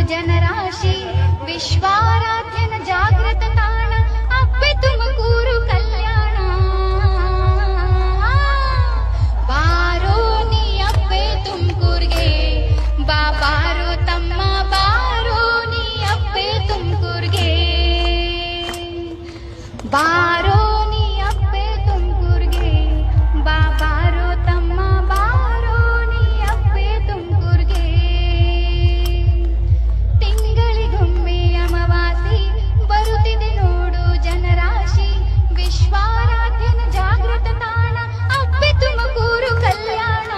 ಜನರಾಶಿ ವಿಶ್ವಾರಾಧ್ಯನ ಜಾಗೃತ ತಾಣ ಅಪ್ಪೆ ತುಮಕೂರು ಕಲ್ಯಾಣ ಬಾರೋ ನೀ ಅಪ್ಪೆ ತುಮಕೂರ್ಗೆ ಬಾರೋ ತಮ್ಮ ಬಾರೋ ನೀ ಅಪ್ಪೆ ತುಮಕೂರ್ಗೆ ಬಾರೋ ನೀ ಅಪ್ಪೆ ತುಮಕೂರ್ಗೆ ಬಾರೋ ತಮ್ಮ ಬಾರೋ ನೀ ಅಪ್ಪೆ ತುಮಕೂರ್ಗೆ ತಿಂಗಳಿಗೊಮ್ಮೆ ಅಮಾವಾಸ್ಯೆ ಬರುತ್ತಿದೆ ನೋಡು ಜನರಾಶಿ ವಿಶ್ವಾರಾಧ್ಯನ ಜಾಗೃತ ತಾಣ ಅಪ್ಪೆ ತುಮಕೂರು ಕಲ್ಯಾಣ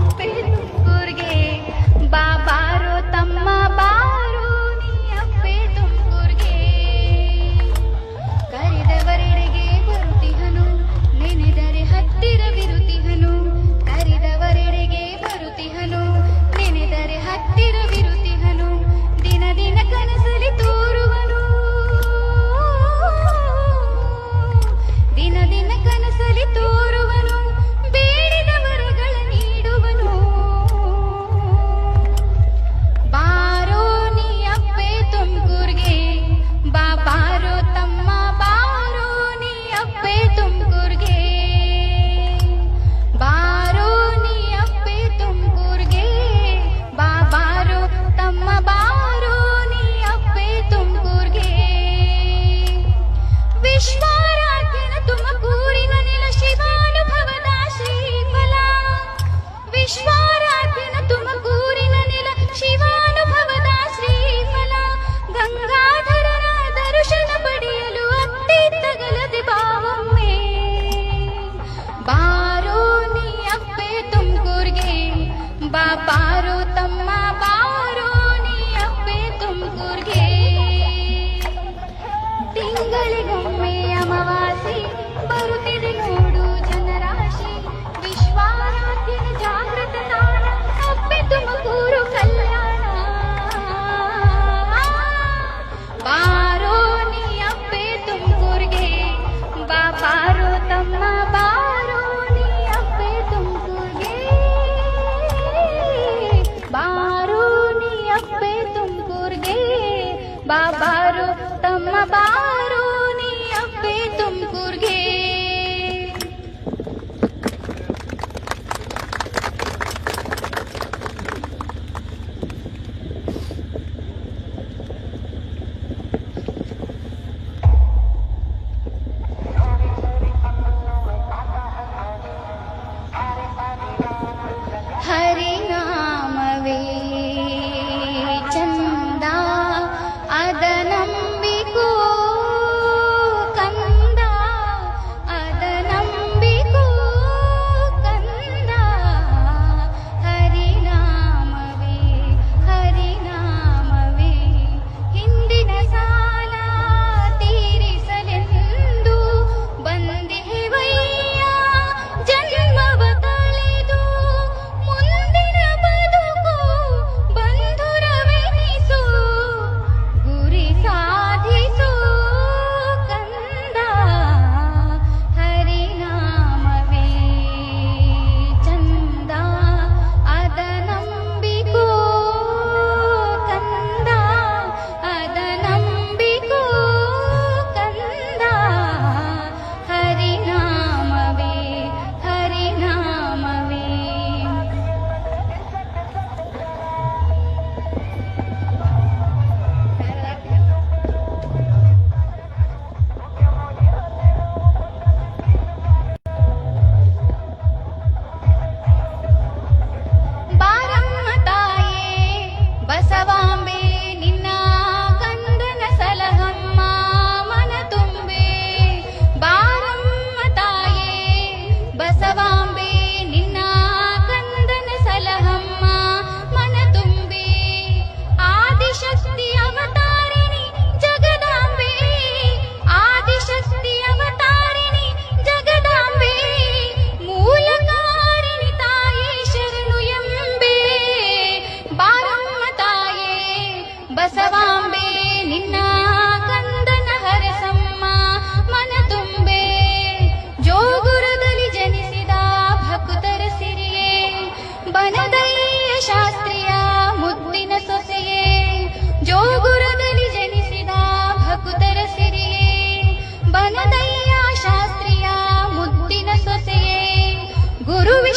ಅಪ್ಪೆ ತುಮಕೂರ್ಗೆ ಬಾರೋ ತಮ್ಮ ಬಾರೋ ನೀ ಅಪ್ಪೆ ತುಮಕೂರ್ಗೆ ಕರೆದವರೆಡೆಗೆ ಬರುತ್ತಿಹನು ನೆನೆದರೆ ಹತ್ತಿರವಿರುತ್ತಿಹನು ಕರೆದವರೆಡೆಗೆ ಬರುತ್ತಿಹನು ನೆನೆದರೆ ಹತ್ತಿರವಿರುತ್ತಿಹನು ದಿನ ದಿನ ಕನಸಲಿ ತೋರುವನು ದಿನ ದಿನ ಕನಸಲಿ ತೋರುವನು ಬೇಡಿದ ವರಗಳ ನೀಡುವನು ಬಾರೋ ನೀ ಅಪ್ಪೆ ತುಮಕೂರ್ಗೆ ಬಾರೋ ತಮ್ಮ ಬಾರೋ ನೀ ಅಪ್ಪೆ ತುಮಕೂರ್ಗೆ ಬಾರೋ ನೀ ಅಪ್ಪೆ ತುಮಕೂರ್ಗೆ ಬಾರೋ ತಮ್ಮ ಬಾರೋ ನೀ ಅಪ್ಪೆ ತುಮಕೂರ್ಗೆ ವಿಶ್ವಾರಾಧ್ಯನ ತುಮಕೂರಿನ ನೆಲ ಶಿವಾನುಭವದ ಶ್ರೀಫಲ ವಿಶ್ವಾರಾಧ್ಯನ ತುಮಕೂರಿನ ನೆಲ ಶಿವಾನುಭವದ ಶ್ರೀಫಲ ಗಂಗಾಧರನ ದರ್ಶನ ಪಡೆಯಲು ಅತ್ತಿ ತಗಲದೆ ಬಾವೊಮ್ಮೆ ಬಾರೋ ನೀ ಅಪ್ಪೆ ತುಮಕೂರ್ಗೆ ಬಾರೋ ತಮ್ಮ ಬಾರೋ ನೀ ಅಪ್ಪೆ ತುಮಕೂರ್ಗೆ ತಿಂಗಳಿಗೊಮ್ಮೆ ಅಮಾವಾಸ್ಯೆ ಬರುತ್ತಿದೆ ನೋಡು ಜನರಾಶಿ ವಿಶ್ವಾರಾಧ್ಯನ ಜಾಗೃತ ತಾಣ ಅಪ್ಪೆ ತುಮಕೂರು ಕಲ್ಯಾಣ ಬಾರೋ ನೀ ಅಪ್ಪೆ ತುಮಕೂರ್ಗೆ ಬಾರೋ ತಮ್ಮ ಬಾರೋ ನೀ ಅಪ್ಪೆ ತುಮಕೂರ್ಗೆ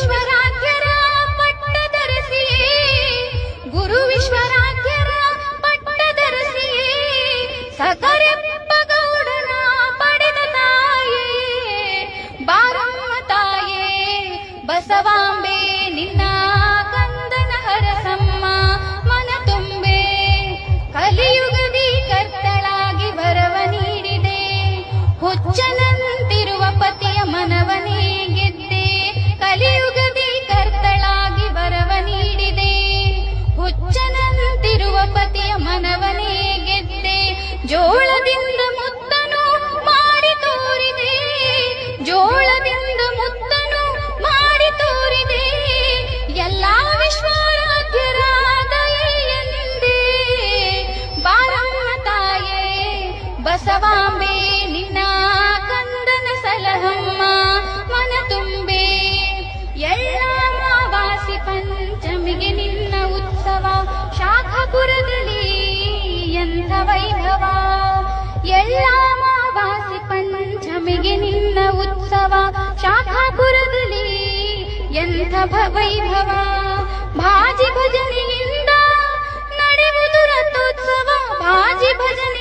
ವಿಶ್ವರಾಧ್ಯರ ಪಟ್ಟದರಸಿಯೇ ಗುರು ವಿಶ್ವರಾಧ್ಯರ ಪಟ್ಟದರಸಿಯೇ ಸಕರೆಪ್ಪ ಗೌಡನ ಪಡೆದ ತಾಯೇ ಬಾರಮ್ಮ ತಾಯೇ ಬಸವಾಂಬೆ ನಿನ್ನ ಕಂದನ ಹರಸಮ್ಮ ಮನ ತುಂಬೆ ಕಲಿಯುಗದಿ ಕರ್ತಳಾಗಿ ವರವ ನೀಡಿದೆ ಹುಚ್ಚನಂತಿರುವ ಪತಿಯ ಮನವನೇ ಗೆದ್ದೆ ಕಲಿಯುಗದಿ ಕರ್ತಳಾಗಿ ವರವ ನೀಡಿದೆ ಹುಚ್ಚನಂತಿರುವ ಪತಿಯ ಮನವನೇ ಗೆದ್ದೆ ಜೋಳದಿಂದ ಮುತ್ತನು ಮಾಡಿ ತೋರಿದೆ ಜೋಳದಿಂದ ಮುತ್ತನು ಮಾಡಿ ತೋರಿದೆ ಎಲ್ಲಾ ವಿಶ್ವರಾಧ್ಯರ ದಯೆಯೆಂದೇ ಬಾರಮ್ಮ ತಾಯೇ ಬಸವಾಂಬೆ ನಿನ್ನ ಕಂದನ ಸಲಹಮ್ಮ ಮನ ತುಂಬೆ ಎಳ್ಳಮಾವಾಸಿ ಪಂಚಮಿಗೆ ನಿನ್ನ ಉತ್ಸವ ಶಾಖಾಪುರದಲ್ಲಿ ಎಂಥ ವೈಭವ ಎಳ್ಳಮಾವಾಸಿ ಪಂಚಮಿಗೆ ನಿನ್ನ ಉತ್ಸವ ಶಾಖಾಪುರದಲ್ಲಿ ಎಂಥ ವೈಭವ ಭಾಜಿ ಭಜನೆಯಿಂದ ನಡೆಯುವುದು ರಥೋತ್ಸವ ಭಾಜಿ ಭಜನೆ